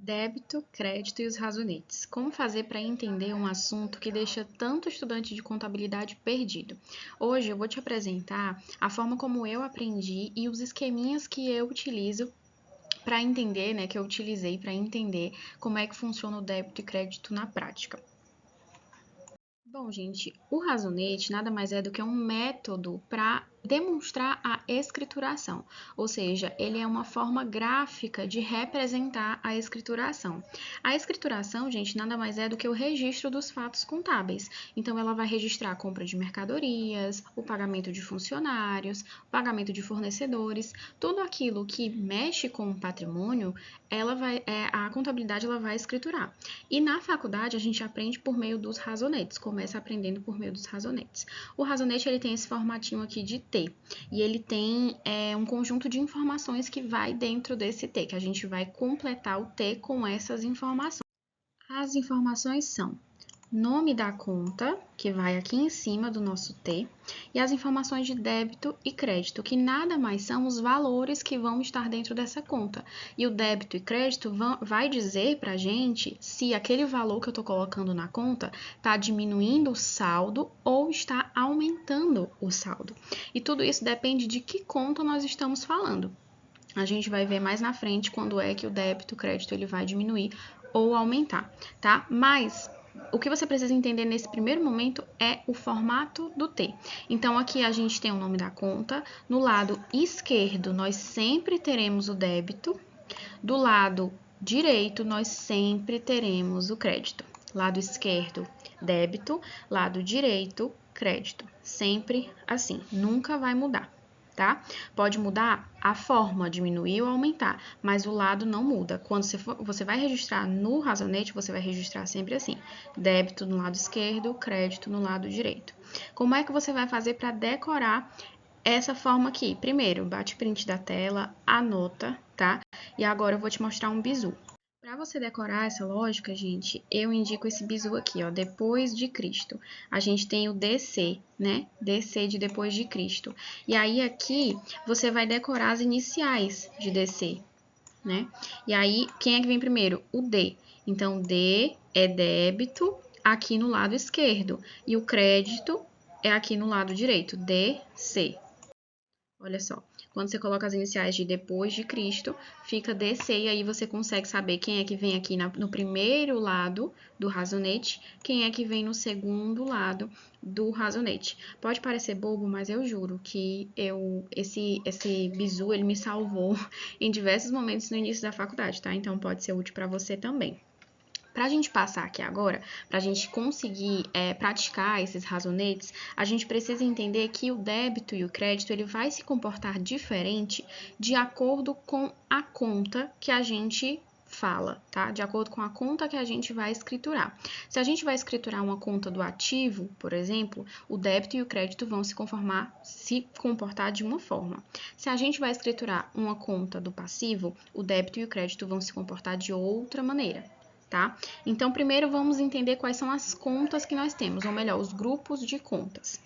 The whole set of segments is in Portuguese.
Débito, crédito e os razonetes. Como fazer para entender um assunto que deixa tanto estudante de contabilidade perdido? Hoje eu vou te apresentar a forma como eu aprendi e os esqueminhas que eu utilizo para entender, né, que eu utilizei para entender como é que funciona o débito e crédito na prática. Bom, gente, o razonete nada mais é do que um método para demonstrar a escrituração, ou seja, ele é uma forma gráfica de representar a escrituração. A escrituração, gente, nada mais é do que o registro dos fatos contábeis. Então, ela vai registrar a compra de mercadorias, o pagamento de funcionários, o pagamento de fornecedores, tudo aquilo que mexe com o patrimônio, a contabilidade ela vai escriturar. E na faculdade a gente aprende por meio dos razonetes, começa aprendendo por meio dos razonetes. O razonete ele tem esse formatinho aqui de T, e ele tem um conjunto de informações que vai dentro desse T, que a gente vai completar o T com essas informações. As informações são nome da conta, que vai aqui em cima do nosso T, e as informações de débito e crédito, que nada mais são os valores que vão estar dentro dessa conta. E o débito e crédito vai dizer para a gente se aquele valor que eu estou colocando na conta está diminuindo o saldo ou está aumentando o saldo. E tudo isso depende de que conta nós estamos falando. A gente vai ver mais na frente quando é que o débito, o crédito, ele vai diminuir ou aumentar, tá? Mas o que você precisa entender nesse primeiro momento é o formato do T. Então, aqui a gente tem o nome da conta. No lado esquerdo, nós sempre teremos o débito. Do lado direito, nós sempre teremos o crédito. Lado esquerdo, débito. Lado direito, crédito. Sempre assim, nunca vai mudar. Tá? Pode mudar a forma, diminuir ou aumentar, mas o lado não muda. Quando você vai registrar no razonete, você vai registrar sempre assim: débito no lado esquerdo, crédito no lado direito. Como é que você vai fazer para decorar essa forma aqui? Primeiro, bate print da tela, anota, tá? E agora eu vou te mostrar um bizu. Para você decorar essa lógica, gente, eu indico esse bizu aqui, ó, depois de Cristo. A gente tem o DC, né? DC de depois de Cristo. E aí aqui você vai decorar as iniciais de DC, né? E aí quem é que vem primeiro? O D. Então D é débito aqui no lado esquerdo e o crédito é aqui no lado direito, DC. Olha só, quando você coloca as iniciais de depois de Cristo, fica DC e aí você consegue saber quem é que vem aqui no primeiro lado do razonete, quem é que vem no segundo lado do razonete. Pode parecer bobo, mas eu juro que esse bizu ele me salvou em diversos momentos no início da faculdade, tá? Então pode ser útil para você também. Para a gente passar aqui agora, para a gente conseguir praticar esses razonetes, a gente precisa entender que o débito e o crédito ele vai se comportar diferente de acordo com a conta que a gente fala, tá? De acordo com a conta que a gente vai escriturar. Se a gente vai escriturar uma conta do ativo, por exemplo, o débito e o crédito vão se comportar de uma forma. Se a gente vai escriturar uma conta do passivo, o débito e o crédito vão se comportar de outra maneira. Tá? Então, primeiro vamos entender quais são as contas que nós temos, ou melhor, os grupos de contas.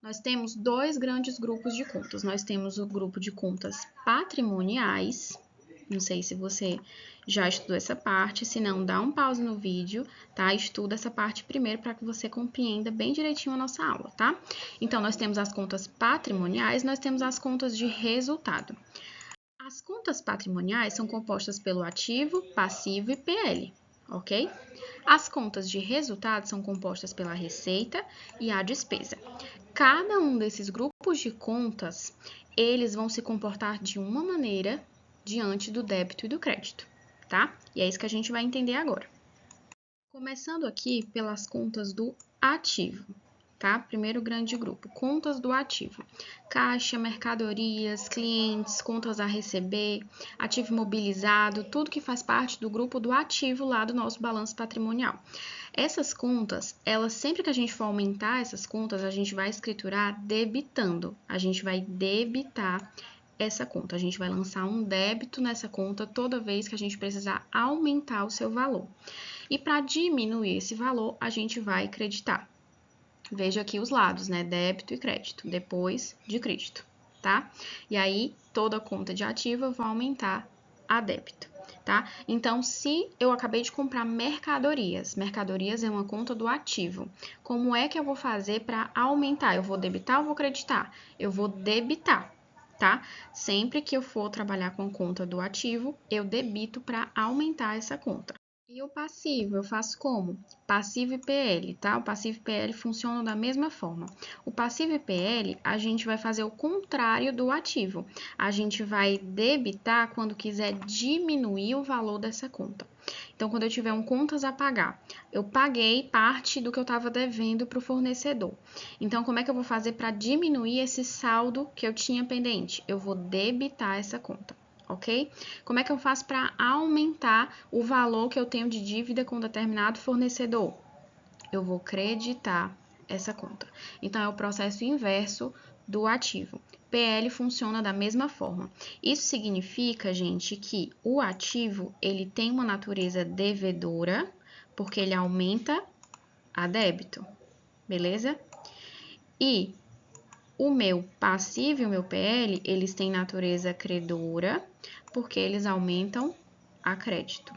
Nós temos dois grandes grupos de contas. Nós temos o grupo de contas patrimoniais. Não sei se você já estudou essa parte, se não, dá um pause no vídeo, tá? Estuda essa parte primeiro para que você compreenda bem direitinho a nossa aula, tá? Então, nós temos as contas patrimoniais, nós temos as contas de resultado. As contas patrimoniais são compostas pelo ativo, passivo e PL, ok? As contas de resultado são compostas pela receita e a despesa. Cada um desses grupos de contas, eles vão se comportar de uma maneira diante do débito e do crédito, tá? E é isso que a gente vai entender agora. Começando aqui pelas contas do ativo. Tá? Primeiro grande grupo, contas do ativo. Caixa, mercadorias, clientes, contas a receber, ativo imobilizado, tudo que faz parte do grupo do ativo lá do nosso balanço patrimonial. Essas contas, elas sempre que a gente for aumentar essas contas, a gente vai escriturar debitando. A gente vai debitar essa conta. A gente vai lançar um débito nessa conta toda vez que a gente precisar aumentar o seu valor. E para diminuir esse valor, a gente vai creditar. Veja aqui os lados, né? Débito e crédito, depois de Cristo, tá? E aí, toda conta de ativo vai aumentar a débito. tá? Então, se eu acabei de comprar mercadorias é uma conta do ativo. Como é que eu vou fazer para aumentar? Eu vou debitar ou vou creditar? Eu vou debitar, tá? Sempre que eu for trabalhar com conta do ativo, eu debito para aumentar essa conta. E o passivo, eu faço como? Passivo e PL, tá? O passivo e PL funcionam da mesma forma. O passivo e PL, a gente vai fazer o contrário do ativo. A gente vai debitar quando quiser diminuir o valor dessa conta. Então, quando eu tiver contas a pagar, eu paguei parte do que eu estava devendo para o fornecedor. Então, como é que eu vou fazer para diminuir esse saldo que eu tinha pendente? Eu vou debitar essa conta. Ok? Como é que eu faço para aumentar o valor que eu tenho de dívida com determinado fornecedor? Eu vou creditar essa conta. Então, é o processo inverso do ativo. PL funciona da mesma forma. Isso significa, gente, que o ativo ele tem uma natureza devedora, porque ele aumenta a débito, beleza? E o meu passivo e o meu PL, eles têm natureza credora, porque eles aumentam a crédito,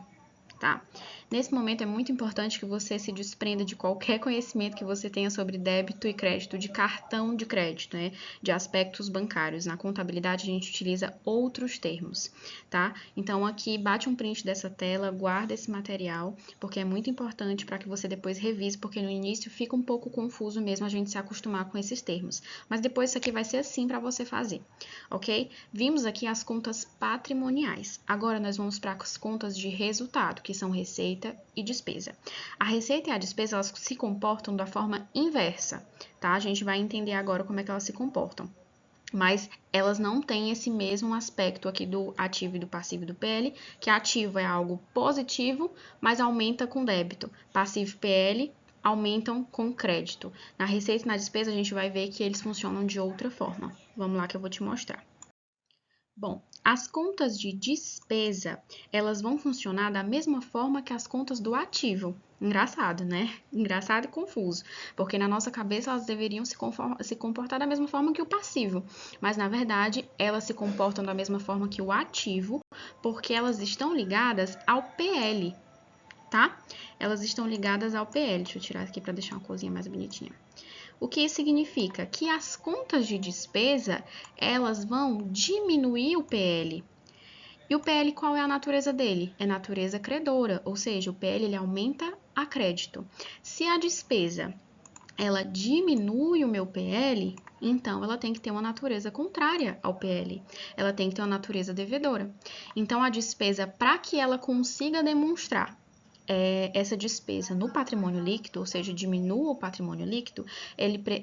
tá? Nesse momento é muito importante que você se desprenda de qualquer conhecimento que você tenha sobre débito e crédito, de cartão de crédito, né? De aspectos bancários. Na contabilidade a gente utiliza outros termos, tá? Então aqui bate um print dessa tela, guarda esse material, porque é muito importante para que você depois revise, porque no início fica um pouco confuso mesmo a gente se acostumar com esses termos. Mas depois isso aqui vai ser assim para você fazer, ok? Vimos aqui as contas patrimoniais. Agora nós vamos para as contas de resultado, que são receita e despesa. A receita e a despesa, elas se comportam da forma inversa, tá? A gente vai entender agora como é que elas se comportam. Mas elas não têm esse mesmo aspecto aqui do ativo e do passivo do PL, que ativo é algo positivo, mas aumenta com débito. Passivo e PL aumentam com crédito. Na receita e na despesa, a gente vai ver que eles funcionam de outra forma. Vamos lá que eu vou te mostrar. Bom, as contas de despesa, elas vão funcionar da mesma forma que as contas do ativo. Engraçado, né? Engraçado e confuso, porque na nossa cabeça elas deveriam se comportar da mesma forma que o passivo, mas na verdade elas se comportam da mesma forma que o ativo, porque elas estão ligadas ao PL, tá? Elas estão ligadas ao PL. Deixa eu tirar aqui para deixar uma coisinha mais bonitinha. O que isso significa? Que as contas de despesa, elas vão diminuir o PL. E o PL, qual é a natureza dele? É natureza credora, ou seja, o PL ele aumenta a crédito. Se a despesa ela diminui o meu PL, então ela tem que ter uma natureza contrária ao PL. Ela tem que ter uma natureza devedora. Então, a despesa, para que ela consiga demonstrar essa despesa no patrimônio líquido, ou seja, diminua o patrimônio líquido,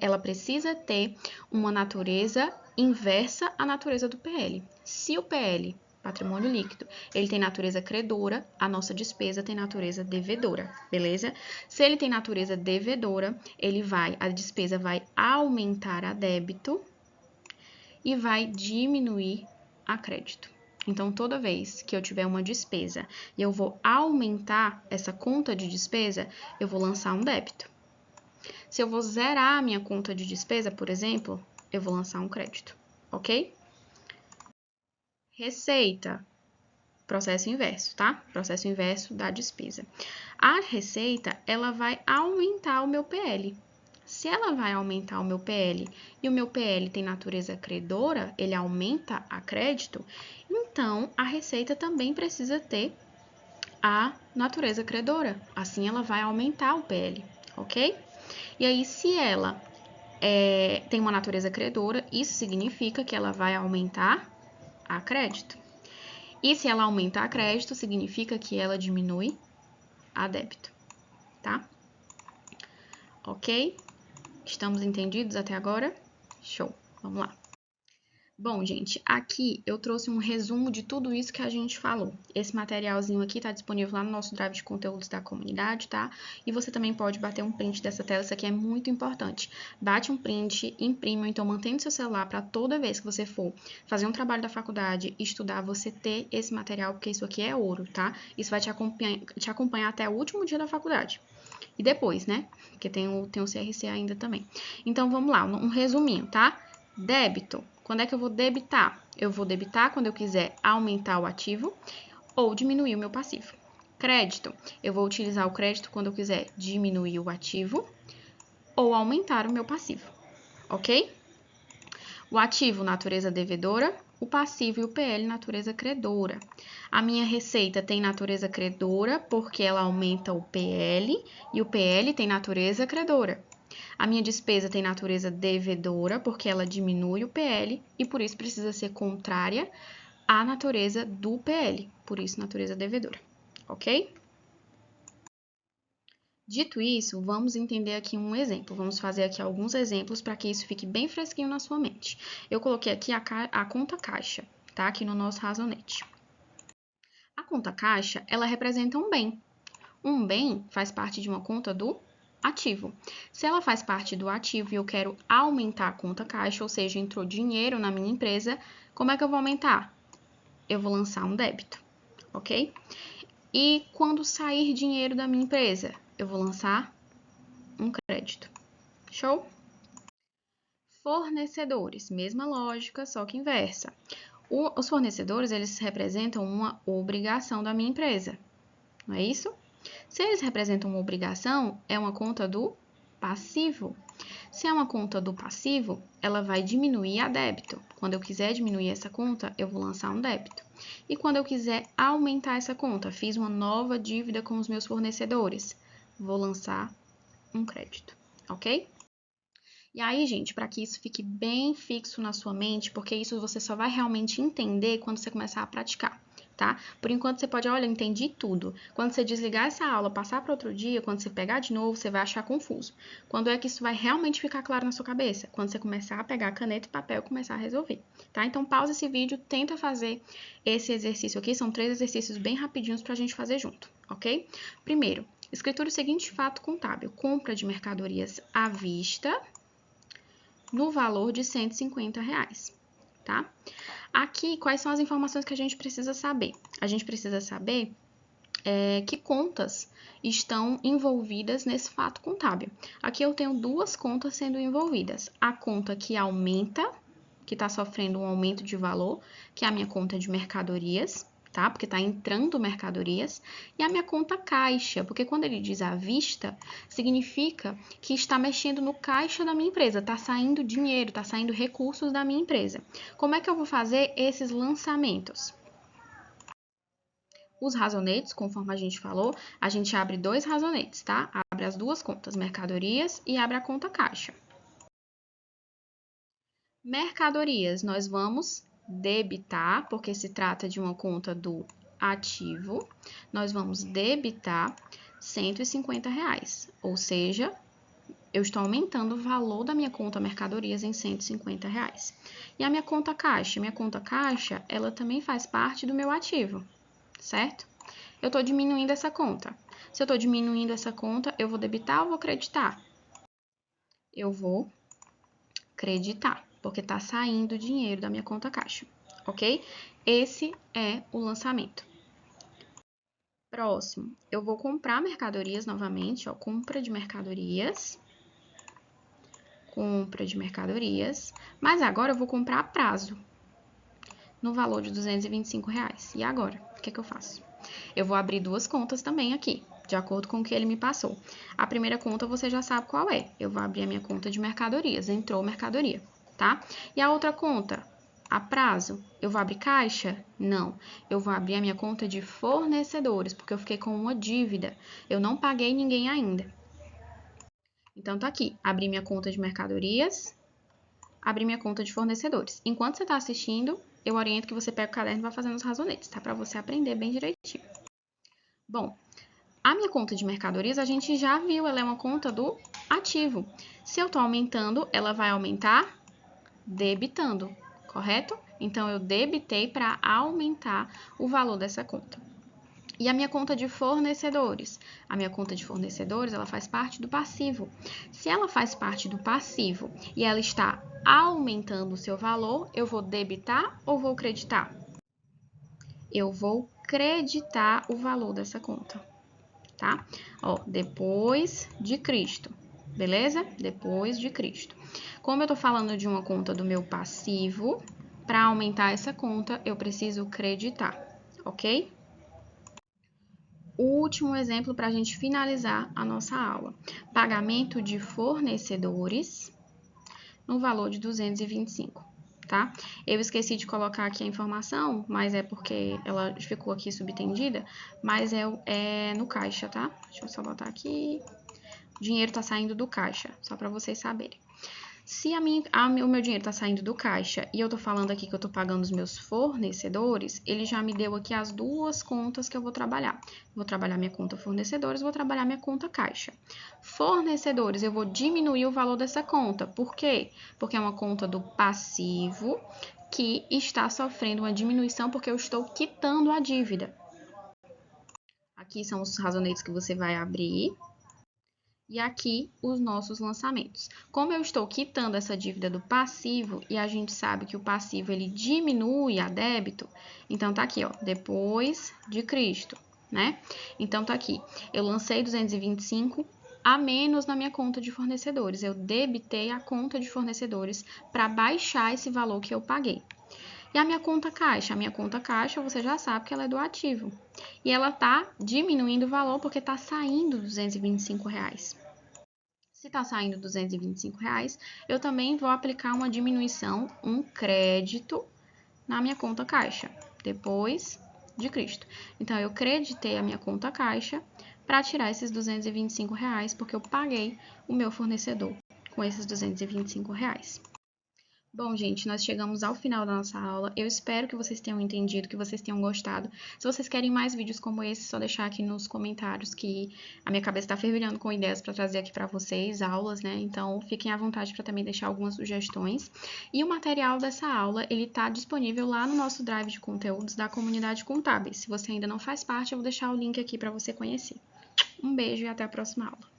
ela precisa ter uma natureza inversa à natureza do PL. Se o PL, patrimônio líquido, ele tem natureza credora, a nossa despesa tem natureza devedora, beleza? Se ele tem natureza devedora, a despesa vai aumentar a débito e vai diminuir a crédito. Então, toda vez que eu tiver uma despesa e eu vou aumentar essa conta de despesa, eu vou lançar um débito. Se eu vou zerar a minha conta de despesa, por exemplo, eu vou lançar um crédito, ok? Receita, processo inverso, tá? Processo inverso da despesa. A receita, ela vai aumentar o meu PL. Se ela vai aumentar o meu PL e o meu PL tem natureza credora, ele aumenta a crédito, então a receita também precisa ter a natureza credora. Assim ela vai aumentar o PL, ok? E aí, se ela tem uma natureza credora, isso significa que ela vai aumentar a crédito. E se ela aumentar a crédito, significa que ela diminui a débito, tá? Ok? Estamos entendidos até agora? Show! Vamos lá. Bom, gente, aqui eu trouxe um resumo de tudo isso que a gente falou. Esse materialzinho aqui tá disponível lá no nosso drive de conteúdos da comunidade, tá? E você também pode bater um print dessa tela, isso aqui é muito importante. Bate um print, imprime, ou então mantém no seu celular para toda vez que você for fazer um trabalho da faculdade, estudar, você ter esse material, porque isso aqui é ouro, tá? Isso vai te acompanhar até o último dia da faculdade. E depois, né? Porque tem o CRC ainda também. Então, vamos lá, um resuminho, tá? Débito. Quando é que eu vou debitar? Eu vou debitar quando eu quiser aumentar o ativo. ou diminuir o meu passivo. Crédito, eu vou utilizar o crédito quando eu quiser diminuir o ativo ou aumentar o meu passivo, ok? O ativo, natureza devedora, o passivo e o PL, natureza credora. A minha receita tem natureza credora porque ela aumenta o PL e o PL tem natureza credora. A minha despesa tem natureza devedora porque ela diminui o PL e por isso precisa ser contrária à natureza do PL, por isso natureza devedora, ok? Dito isso, vamos entender aqui um exemplo. Vamos fazer aqui alguns exemplos para que isso fique bem fresquinho na sua mente. Eu coloquei aqui a conta caixa, tá? Aqui no nosso razonete. A conta caixa, ela representa um bem. Um bem faz parte de uma conta do ativo. Se ela faz parte do ativo e eu quero aumentar a conta caixa, ou seja, entrou dinheiro na minha empresa, como é que eu vou aumentar? Eu vou lançar um débito, ok? E quando sair dinheiro da minha empresa, eu vou lançar um crédito. Show? Fornecedores, mesma lógica, só que inversa. Os fornecedores, eles representam uma obrigação da minha empresa, não é isso? Se eles representam uma obrigação, é uma conta do passivo. Se é uma conta do passivo, ela vai diminuir a débito. Quando eu quiser diminuir essa conta, eu vou lançar um débito. E quando eu quiser aumentar essa conta, fiz uma nova dívida com os meus fornecedores, vou lançar um crédito, ok? E aí, gente, para que isso fique bem fixo na sua mente, porque isso você só vai realmente entender quando você começar a praticar, tá? Por enquanto você pode, olha, entendi tudo. Quando você desligar essa aula, passar para outro dia, quando você pegar de novo, você vai achar confuso. Quando é que isso vai realmente ficar claro na sua cabeça? Quando você começar a pegar caneta e papel e começar a resolver, tá? Então pausa esse vídeo, tenta fazer esse exercício aqui, são 3 exercícios bem rapidinhos pra gente fazer junto, ok? Primeiro, escritura o seguinte fato contábil: compra de mercadorias à vista no valor de R$150, tá? Aqui, quais são as informações que a gente precisa saber? A gente precisa saber que contas estão envolvidas nesse fato contábil. Aqui eu tenho 2 contas sendo envolvidas. A conta que aumenta, que está sofrendo um aumento de valor, que é a minha conta de mercadorias, tá? Porque está entrando mercadorias, e a minha conta caixa, porque quando ele diz à vista, significa que está mexendo no caixa da minha empresa, está saindo dinheiro, está saindo recursos da minha empresa. Como é que eu vou fazer esses lançamentos? Os razonetes, conforme a gente falou, a gente abre 2 razonetes, tá? Abre as 2 contas, mercadorias, e abre a conta caixa. Mercadorias, nós vamos debitar, porque se trata de uma conta do ativo, nós vamos debitar R$150, ou seja, eu estou aumentando o valor da minha conta mercadorias em R$150. E a minha conta caixa, ela também faz parte do meu ativo, certo? Eu estou diminuindo essa conta. Se eu estou diminuindo essa conta, eu vou debitar ou vou creditar? Eu vou creditar, porque está saindo dinheiro da minha conta caixa, ok? Esse é o lançamento. Próximo, eu vou comprar mercadorias novamente, ó, compra de mercadorias, mas agora eu vou comprar a prazo, no valor de R$225. E agora, o que eu faço? Eu vou abrir 2 contas também aqui, de acordo com o que ele me passou. A primeira conta você já sabe qual é. Eu vou abrir a minha conta de mercadorias, entrou mercadoria, tá? E a outra conta, a prazo, eu vou abrir caixa? Não. Eu vou abrir a minha conta de fornecedores, porque eu fiquei com uma dívida. Eu não paguei ninguém ainda. Então, tá aqui, abri minha conta de mercadorias, abri minha conta de fornecedores. Enquanto você está assistindo, eu oriento que você pegue o caderno e vá fazendo os razonetes, tá? Para você aprender bem direitinho. Bom, a minha conta de mercadorias, a gente já viu, ela é uma conta do ativo. Se eu estou aumentando, ela vai aumentar debitando, correto? Então, eu debitei para aumentar o valor dessa conta. E a minha conta de fornecedores? A minha conta de fornecedores, ela faz parte do passivo. Se ela faz parte do passivo e ela está aumentando o seu valor, eu vou debitar ou vou creditar? Eu vou creditar o valor dessa conta, tá? Ó, depois de Cristo, beleza? Depois de Cristo. Como eu tô falando de uma conta do meu passivo, para aumentar essa conta, eu preciso creditar, ok? último exemplo para a gente finalizar a nossa aula. Pagamento de fornecedores no valor de 225, tá? Eu esqueci de colocar aqui a informação, mas é porque ela ficou aqui subentendida, mas é no caixa, tá? Deixa eu só botar aqui. O dinheiro tá saindo do caixa, só para vocês saberem. Se o meu dinheiro está saindo do caixa e eu estou falando aqui que eu estou pagando os meus fornecedores, ele já me deu aqui as duas contas que eu vou trabalhar. Vou trabalhar minha conta fornecedores, vou trabalhar minha conta caixa. Fornecedores, eu vou diminuir o valor dessa conta. Por quê? Porque é uma conta do passivo que está sofrendo uma diminuição porque eu estou quitando a dívida. Aqui são os razonetes que você vai abrir. E aqui os nossos lançamentos. Como eu estou quitando essa dívida do passivo e a gente sabe que o passivo ele diminui a débito, então tá aqui, ó, depois de Cristo, né? Então tá aqui, eu lancei 225 a menos na minha conta de fornecedores. Eu debitei a conta de fornecedores para baixar esse valor que eu paguei. E a minha conta caixa? A minha conta caixa, você já sabe que ela é do ativo. E ela tá diminuindo o valor porque tá saindo R$225. Se tá saindo R$225, eu também vou aplicar uma diminuição, um crédito na minha conta caixa, depois de Cristo. Então, eu creditei a minha conta caixa para tirar esses R$225, porque eu paguei o meu fornecedor com esses R$225. Bom, gente, nós chegamos ao final da nossa aula. Eu espero que vocês tenham entendido, que vocês tenham gostado. Se vocês querem mais vídeos como esse, é só deixar aqui nos comentários que a minha cabeça está fervilhando com ideias para trazer aqui para vocês, aulas, né? Então, fiquem à vontade para também deixar algumas sugestões. E o material dessa aula, ele está disponível lá no nosso drive de conteúdos da comunidade contábeis. Se você ainda não faz parte, eu vou deixar o link aqui para você conhecer. Um beijo e até a próxima aula.